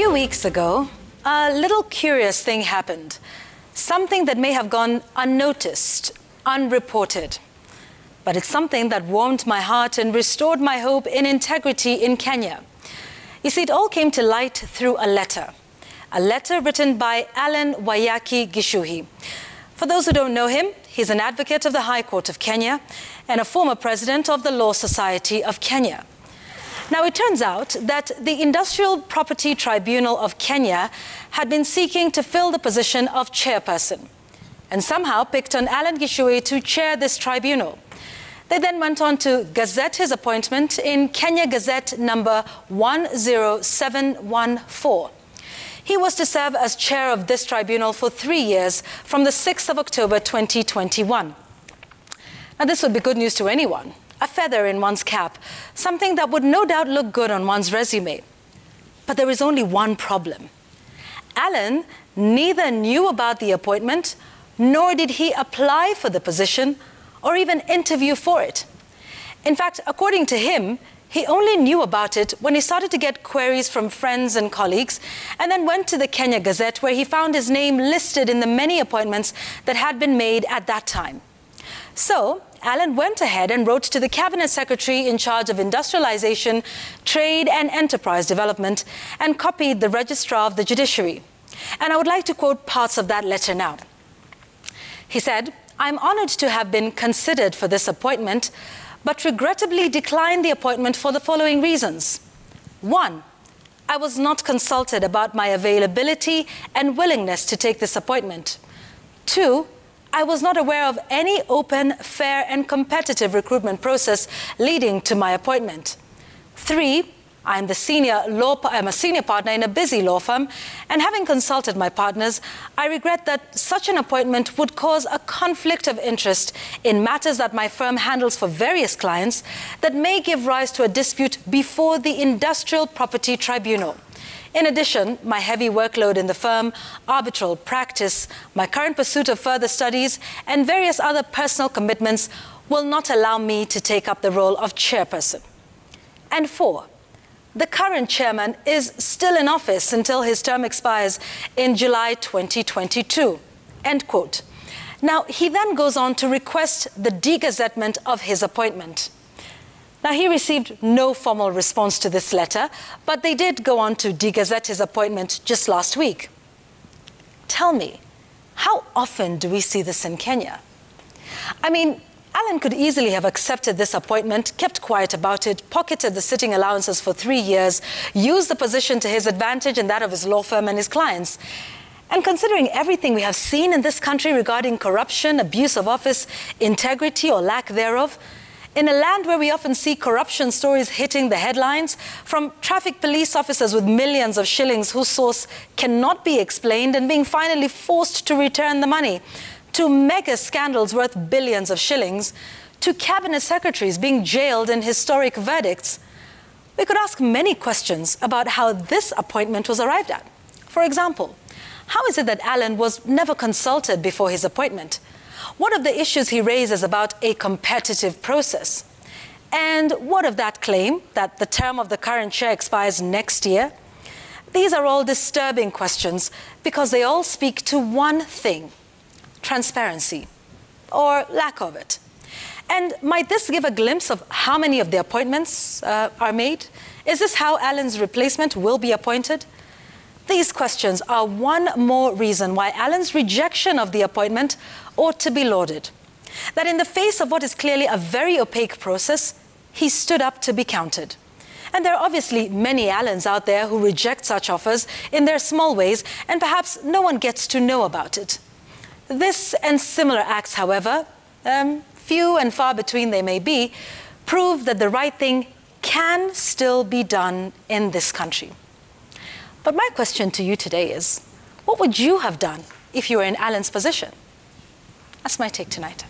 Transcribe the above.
few weeks ago, a little curious thing happened. Something that may have gone unnoticed, unreported. But it's something that warmed my heart and restored my hope in integrity in Kenya. You see, it all came to light through a letter written by Alan Wayaki Gishuhi. For those who don't know him, he's an advocate of the High Court of Kenya and a former president of the Law Society of Kenya. Now, it turns out that the Industrial Property Tribunal of Kenya had been seeking to fill the position of chairperson and somehow picked on Alan Gishuhi to chair this tribunal. They then went on to gazette his appointment in Kenya Gazette number 10714. He was to serve as chair of this tribunal for 3 years from the 6th of October 2021. Now, this would be good news to anyone. A feather in one's cap, something that would no doubt look good on one's resume. But there is only one problem. Alan neither knew about the appointment, nor did he apply for the position or even interview for it. In fact, according to him, he only knew about it when he started to get queries from friends and colleagues, and then went to the Kenya Gazette, where he found his name listed in the many appointments that had been made at that time. So, Alan went ahead and wrote to the Cabinet Secretary in charge of Industrialization, Trade and Enterprise Development and copied the Registrar of the Judiciary. And I would like to quote parts of that letter now. He said, "I'm honored to have been considered for this appointment, but regrettably declined the appointment for the following reasons. 1, I was not consulted about my availability and willingness to take this appointment. 2, I was not aware of any open, fair, and competitive recruitment process leading to my appointment. 3, I'm a senior partner in a busy law firm, and having consulted my partners, I regret that such an appointment would cause a conflict of interest in matters that my firm handles for various clients that may give rise to a dispute before the Industrial Property Tribunal. In addition, my heavy workload in the firm, arbitral practice, my current pursuit of further studies, and various other personal commitments will not allow me to take up the role of chairperson. And 4, the current chairman is still in office until his term expires in July 2022." End quote. Now, he then goes on to request the degazettement of his appointment. Now, he received no formal response to this letter, but they did go on to degazette his appointment just last week. Tell me, how often do we see this in Kenya? I mean, Alan could easily have accepted this appointment, kept quiet about it, pocketed the sitting allowances for 3 years, used the position to his advantage and that of his law firm and his clients. And considering everything we have seen in this country regarding corruption, abuse of office, integrity or lack thereof, in a land where we often see corruption stories hitting the headlines, from traffic police officers with millions of shillings whose source cannot be explained and being finally forced to return the money, to mega scandals worth billions of shillings, to cabinet secretaries being jailed in historic verdicts, we could ask many questions about how this appointment was arrived at. For example, how is it that Alan was never consulted before his appointment? What of the issues he raises about a competitive process? And what of that claim that the term of the current chair expires next year? These are all disturbing questions because they all speak to one thing: transparency, or lack of it. And might this give a glimpse of how many of the appointments are made? Is this how Alan's replacement will be appointed? These questions are one more reason why Alan's rejection of the appointment ought to be lauded. That in the face of what is clearly a very opaque process, he stood up to be counted. And there are obviously many Alans out there who reject such offers in their small ways, and perhaps no one gets to know about it. This and similar acts, however, few and far between they may be, prove that the right thing can still be done in this country. But my question to you today is, what would you have done if you were in Alan's position? That's my take tonight.